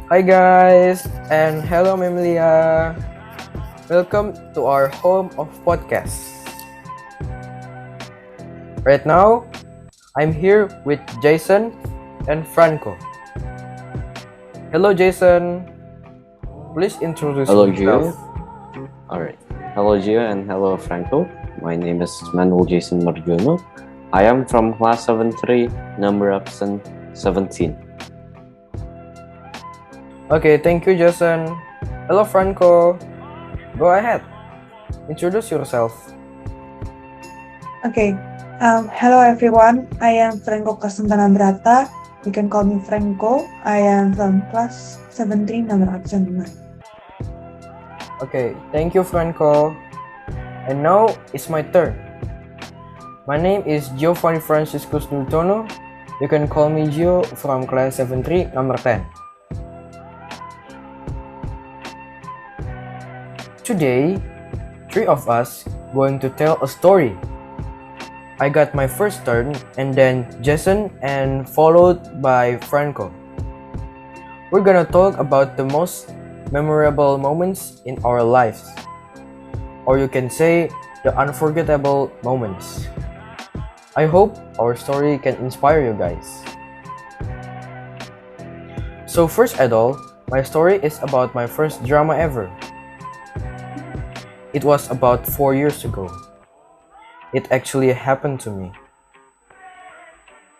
Hi guys, and hello Memilia. Welcome to our home of podcasts. Right now, I'm here with Jason and Franco. Hello Jason, please introduce Hello, yourself. Gio. All right. Hello, Gio, and hello, Franco. My name is Manuel Jason Marjono. I am from class 7-3, number option 17. Okay, thank you Jason. Hello Franco. Go ahead. Introduce yourself. Okay. Hello everyone. I am Franco Kasantana Brata. You can call me Franco. I am from class 17, number absent 9. Okay, thank you Franco. And now it's my turn. My name is Giovanni Franciscus Newtono. You can call me Gio from class 73, number 10. Today, three of us going to tell a story. I got my first turn and then Jason and followed by Franco. We're gonna talk about the most memorable moments in our lives. Or you can say the unforgettable moments. I hope our story can inspire you guys. So first at all, my story is about my first drama ever. It was about 4 years ago. It actually happened to me.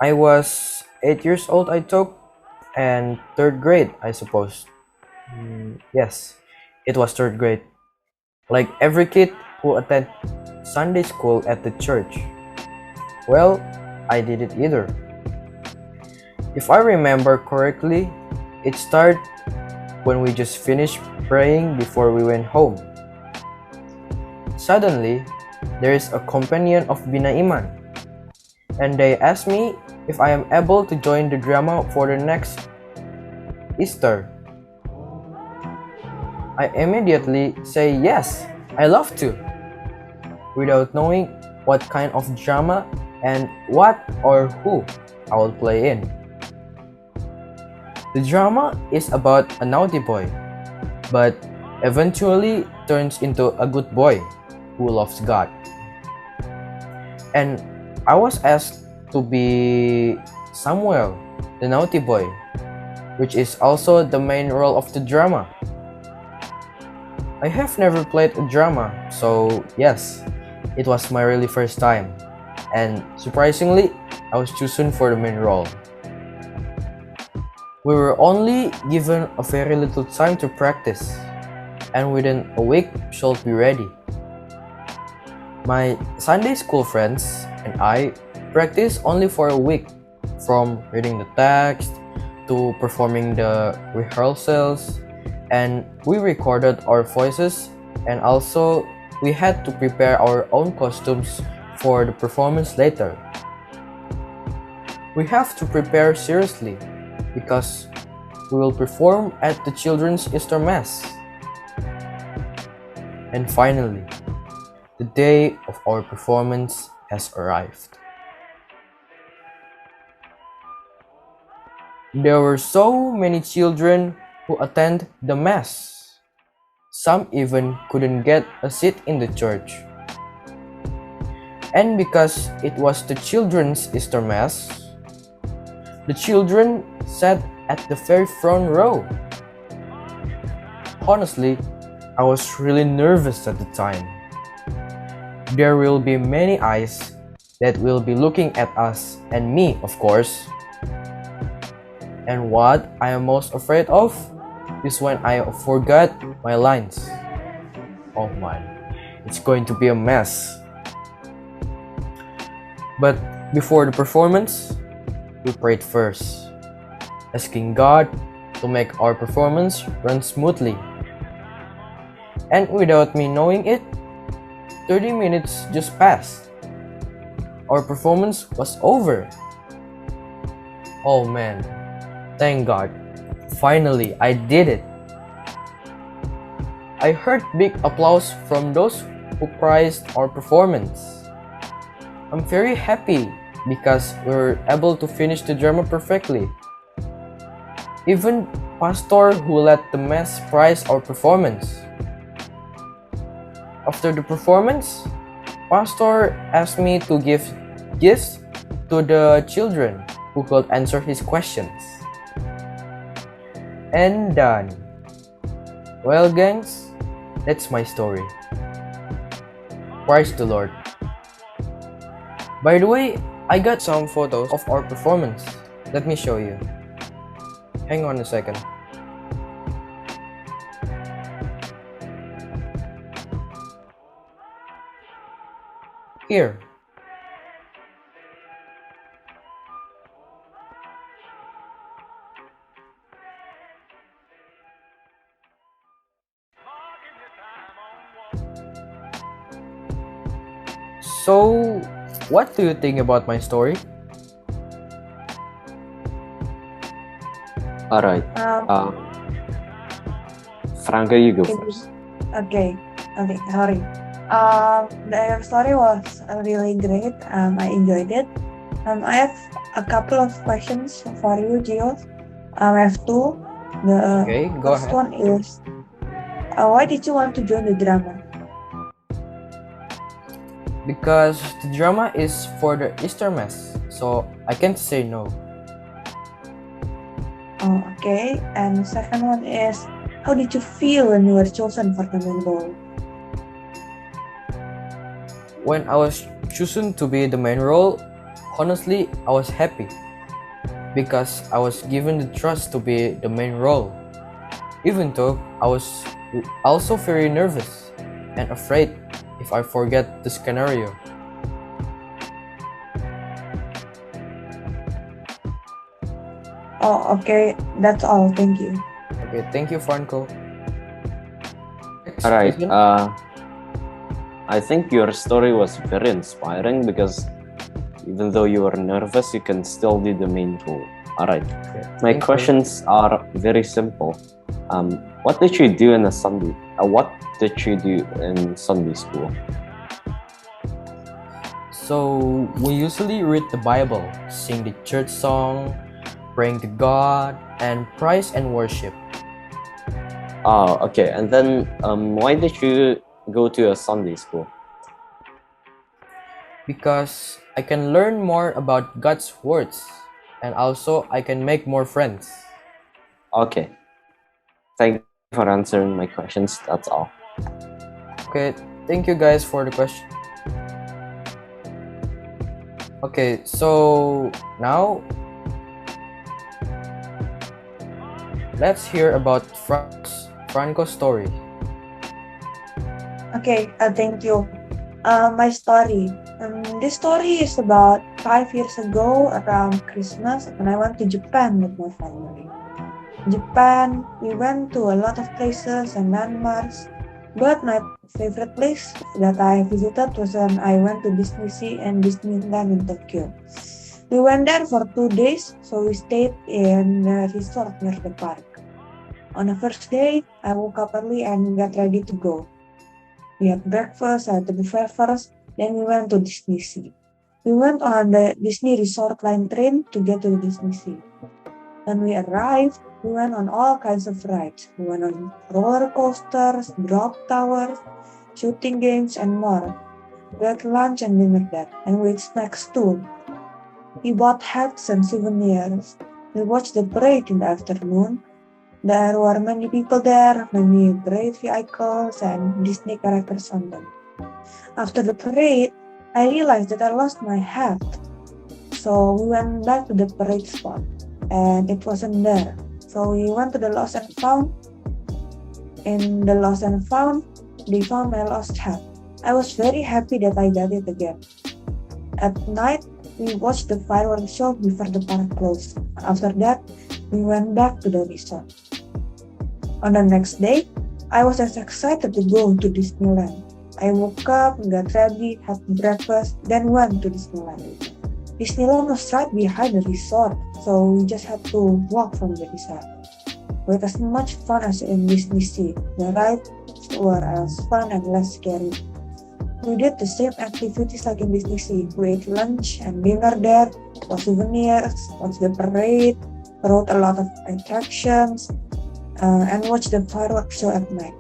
I was 8 years old, I thought, and third grade, I suppose. Yes, it was third grade. Like every kid who attend Sunday school at the church. Well, I didn't either. If I remember correctly, it started when we just finished praying before we went home. Suddenly, there is a companion of Binaiman, and they asked me if I am able to join the drama for the next Easter. I immediately say yes, I love to, without knowing what kind of drama and what or who I will play in. The drama is about a naughty boy, but eventually turns into a good boy who loves God. And I was asked to be Samuel, the naughty boy, which is also the main role of the drama. I have never played a drama, so yes, it was my really first time. And surprisingly, I was chosen for the main role. We were only given a very little time to practice, and within a week should be ready. My Sunday school friends and I practiced only for a week, from reading the text to performing the rehearsals, and we recorded our voices, and also we had to prepare our own costumes for the performance later. We have to prepare seriously because we will perform at the children's Easter Mass. And finally, the day of our performance has arrived. There were so many children who attend the Mass. Some even couldn't get a seat in the church. And because it was the children's Easter Mass, the children sat at the very front row. Honestly, I was really nervous at the time. There will be many eyes that will be looking at us and me, of course. And what I am most afraid of is when I forgot my lines. Oh man, it's going to be a mess. But before the performance, we prayed first, asking God to make our performance run smoothly. And without me knowing it, 30 minutes just passed. Our performance was over. Oh man, thank God. Finally, I did it. I heard big applause from those who praised our performance. I'm very happy because we were able to finish the drama perfectly. Even pastor who let the mass prize our performance. After the performance, pastor asked me to give gifts to the children who could answer his questions. And done. Well, gangs, that's my story. Praise the Lord. By the way, I got some photos of our performance. Let me show you. Hang on a second. Here. So, what do you think about my story? All right. Um, Franco, you go okay, first. okay, sorry. The story was really great. I enjoyed it. I have a couple of questions for you, Gio. I have two. The Okay, go first ahead. one is, why did you want to join the drama? Because the drama is for the Easter Mass, so I can't say no. Oh, okay. And the second one is, how did you feel when you were chosen for the main role? When I was chosen to be the main role, honestly, I was happy because I was given the trust to be the main role. Even though I was also very nervous and afraid if I forget the scenario. Oh, okay. That's all. Thank you. Okay, thank you, Franco. Next All right. question. I think your story was very inspiring because even though you were nervous, you can still do the main role. All right. Okay, My thank you. questions are very simple. What did you do in a Sunday? What did you do in Sunday school? So we usually read the Bible, sing the church song, praying to God, and praise and worship. Oh, okay. And then, why did you go to a Sunday school? Because I can learn more about God's words, and also I can make more friends. Okay. Thank you for answering my questions. That's all. Okay, thank you guys for the question. Okay, so now let's hear about Franco's story. Okay, thank you. My story. This story is about 5 years ago around Christmas when I went to Japan with my family. Japan, we went to a lot of places and landmarks, but my favorite place that I visited was when I went to Disney Sea and Disneyland in Tokyo. We went there for 2 days, so we stayed in a resort near the park. On the first day, I woke up early and got ready to go. We had breakfast at the buffet first, then we went to Disney Sea. We went on the Disney Resort Line train to get to the Disney Sea. When we arrived, we went on all kinds of rides. We went on roller coasters, drop towers, shooting games, and more. We had lunch and dinner there, and we ate snacks too. We bought hats and souvenirs. We watched the parade in the afternoon. There were many people there, many parade vehicles, and Disney characters on them. After the parade, I realized that I lost my hat. So we went back to the parade spot, and it wasn't there. So we went to the lost and found. In the lost and found, they found my lost hat. I was very happy that I got it again. At night, we watched the fireworks show before the park closed. After that, we went back to the resort. On the next day, I was as excited to go to Disneyland. I woke up, got ready, had breakfast, then went to Disneyland. Disneyland was right behind the resort, so we just had to walk from the resort. It was as much fun as in Disney Sea. The rides were as fun and less scary. We did the same activities like in Disney Sea. We ate lunch and dinner there, bought souvenirs, watched the parade, rode a lot of attractions, and watch the fireworks show at night.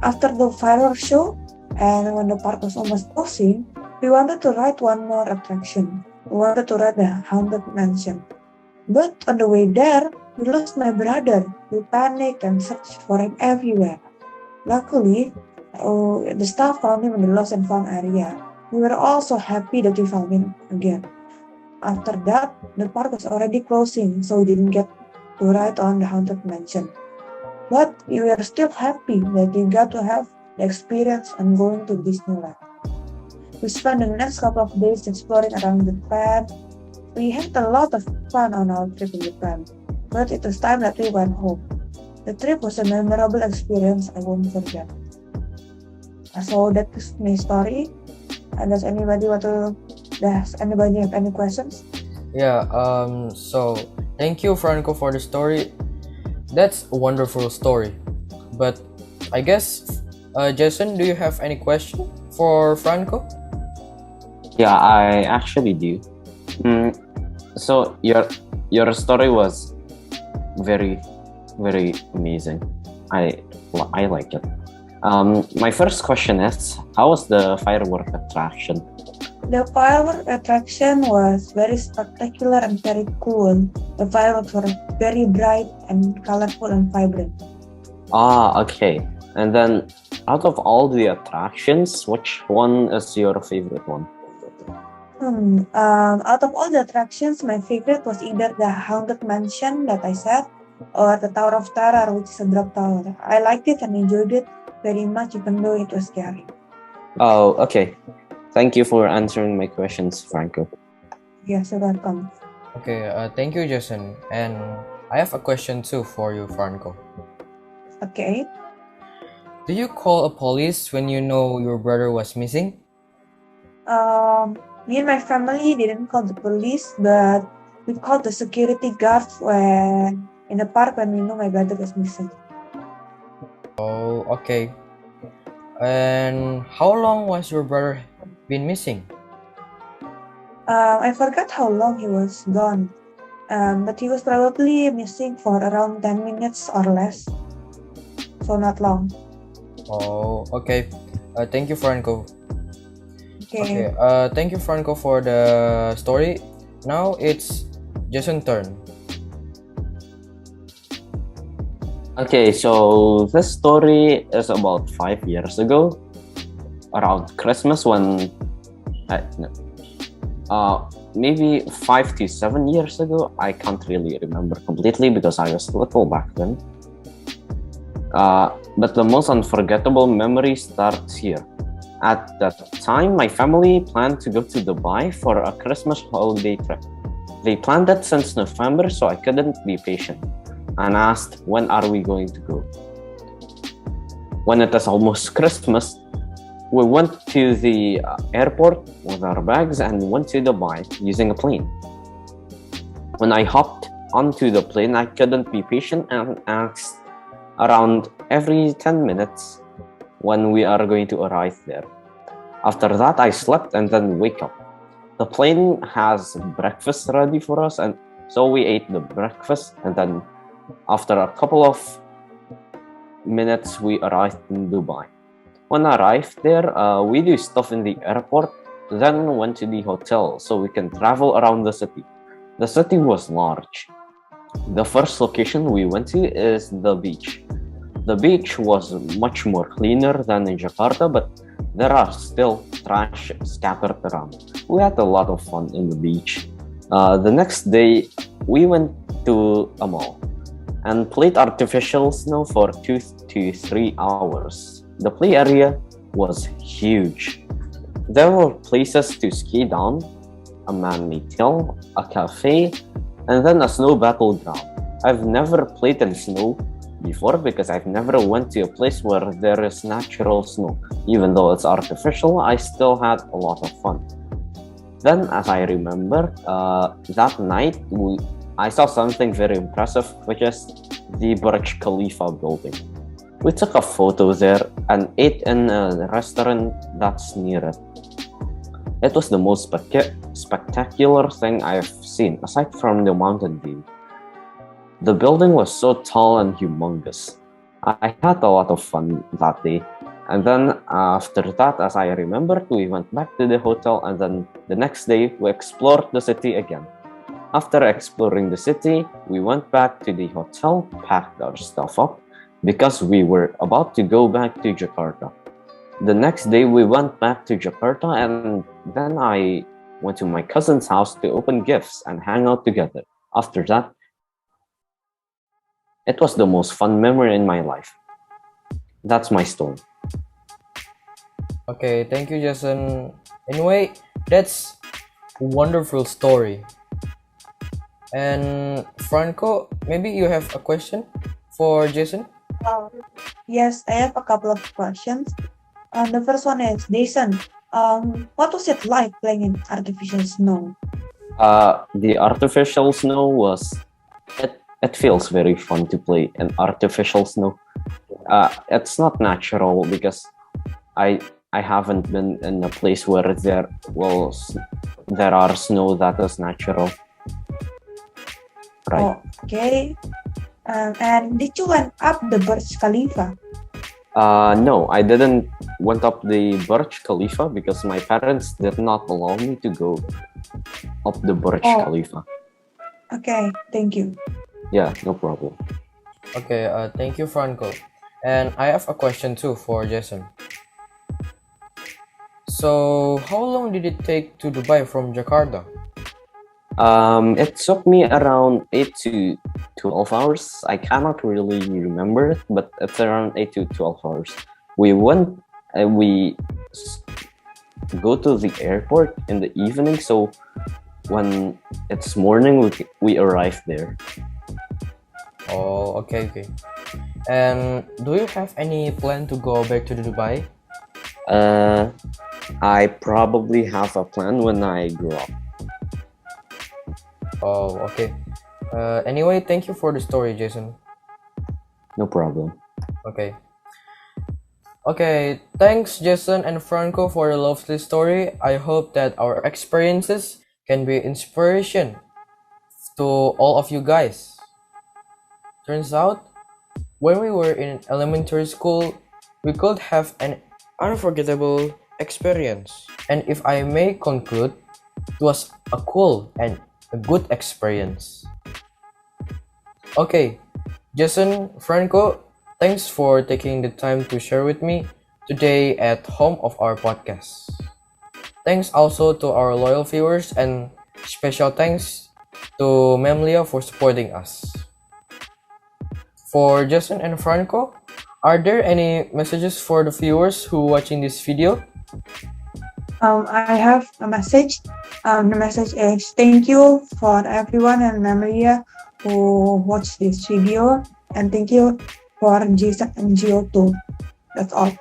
After the fireworks show, and when the park was almost closing, we wanted to ride one more attraction. We wanted to ride the Haunted Mansion. But on the way there, we lost my brother. We panicked and searched for him everywhere. Luckily, the staff found him in the lost and found area. We were all so happy that we found him again. After that, the park was already closing, so we didn't get to ride on the Haunted Mansion. But we were still happy that we got to have the experience and going to Disneyland. We spent the next couple of days exploring around Japan. We had a lot of fun on our trip in Japan, but it was time that we went home. The trip was a memorable experience I won't forget. So that is my story. Does anybody have any questions? Yeah, so thank you, Franco, for the story. That's a wonderful story. But I guess, Jason, do you have any question for Franco? Yeah, I actually do. So your story was very, very amazing. I like it. My first question is, how was the firework attraction? The firework attraction was very spectacular and very cool. The fireworks were very bright and colorful and vibrant. Okay. And then, out of all the attractions, which one is your favorite one? Out of all the attractions, my favorite was either the Haunted Mansion that I said, or the Tower of Terror, which is a drop tower. I liked it and enjoyed it very much, even though it was scary. Oh, okay. Thank you for answering my questions, Franco. Yes, you're welcome. Okay, thank you, Jason. And I have a question too for you, Franco. Okay. Do you call a police when you know your brother was missing? Me and my family didn't call the police, but we called the security guards when in the park when we know my brother was missing. Oh, okay. And how long was your brother been missing? I forgot how long he was gone, but he was probably missing for around 10 minutes or less, so not long. Oh, okay. Thank you, Franco. Okay. Thank you, Franco, for the story. Now it's Jason's turn. Okay, so this story is about 5 years ago, around Christmas when, maybe 5 to 7 years ago. I can't really remember completely because I was little back then. But the most unforgettable memory starts here. At that time, my family planned to go to Dubai for a Christmas holiday trip. They planned it since November, so I couldn't be patient and asked, when are we going to go? When it was almost Christmas, we went to the airport with our bags and went to Dubai using a plane. When I hopped onto the plane, I couldn't be patient and asked around every 10 minutes when we are going to arrive there. After that, I slept and then wake up. The plane has breakfast ready for us, and so we ate the breakfast, and then after a couple of minutes, we arrived in Dubai. When I arrived there, we do stuff in the airport, then went to the hotel so we can travel around the city. The city was large. The first location we went to is the beach. The beach was much more cleaner than in Jakarta, but there are still trash scattered around. We had a lot of fun in the beach. The next day, we went to a mall and played artificial snow for 2 to 3 hours. The play area was huge. There were places to ski down, a man-made hill, a cafe, and then a snow battleground. I've never played in snow before because I've never went to a place where there is natural snow. Even though it's artificial, I still had a lot of fun. Then, as I remember, that night I saw something very impressive, which is the Burj Khalifa building. We took a photo there and ate in a restaurant that's near it. It was the most spectacular thing I've seen, aside from the mountain view. The building was so tall and humongous. I had a lot of fun that day. And then after that, as I remembered, we went back to the hotel, and then the next day we explored the city again. After exploring the city, we went back to the hotel, packed our stuff up, because we were about to go back to Jakarta. The next day, we went back to Jakarta, and then I went to my cousin's house to open gifts and hang out together. After that, it was the most fun memory in my life. That's my story. Okay, thank you, Jason. Anyway, that's a wonderful story. And Franco, maybe you have a question for Jason? Um, yes, I have a couple of questions. The first one is, Jason, what was it like playing in artificial snow? The artificial snow was it feels very fun to play in artificial snow. It's not natural because I haven't been in a place where there are snow that is natural. Right. Oh, okay. And did you went up the Burj Khalifa? No, I didn't went up the Burj Khalifa because my parents did not allow me to go up the Burj Oh. Khalifa. Okay, thank you. Yeah, no problem. Okay, thank you, Franco. And I have a question too for Jason. So, how long did it take to Dubai from Jakarta? It took me around 8 to 12 hours. I cannot really remember it, but it's around 8 to 12 hours. We went, we go to the airport in the evening, so when it's morning, we arrive there. Oh, okay. And do you have any plan to go back to Dubai? I probably have a plan when I grow up. Oh, okay. Anyway, thank you for the story, Jason. No problem. Okay. Okay, thanks Jason and Franco for the lovely story. I hope that our experiences can be inspiration to all of you guys. Turns out, when we were in elementary school, we could have an unforgettable experience. And if I may conclude, it was a cool and a good experience. Okay, Jason, Franco, thanks for taking the time to share with me today at home of our podcast. Thanks also to our loyal viewers, and special thanks to Memlia for supporting us. For Jason and Franco, are there any messages for the viewers who watching this video? I have a message. The message is, thank you for everyone and Memoria who watched this video, and thank you for Jason and Gio too. That's all.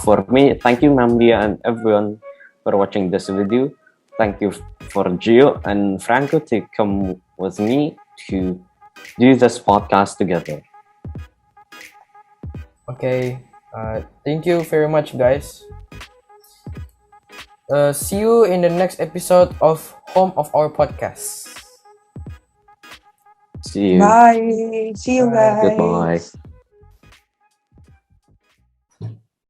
For me, thank you, Mambia, and everyone for watching this video. Thank you for Gio and Franco to come with me to do this podcast together. Okay, thank you very much, guys. See you in the next episode of Home of Our Podcast. See you. Bye. See you Bye. guys. Goodbye.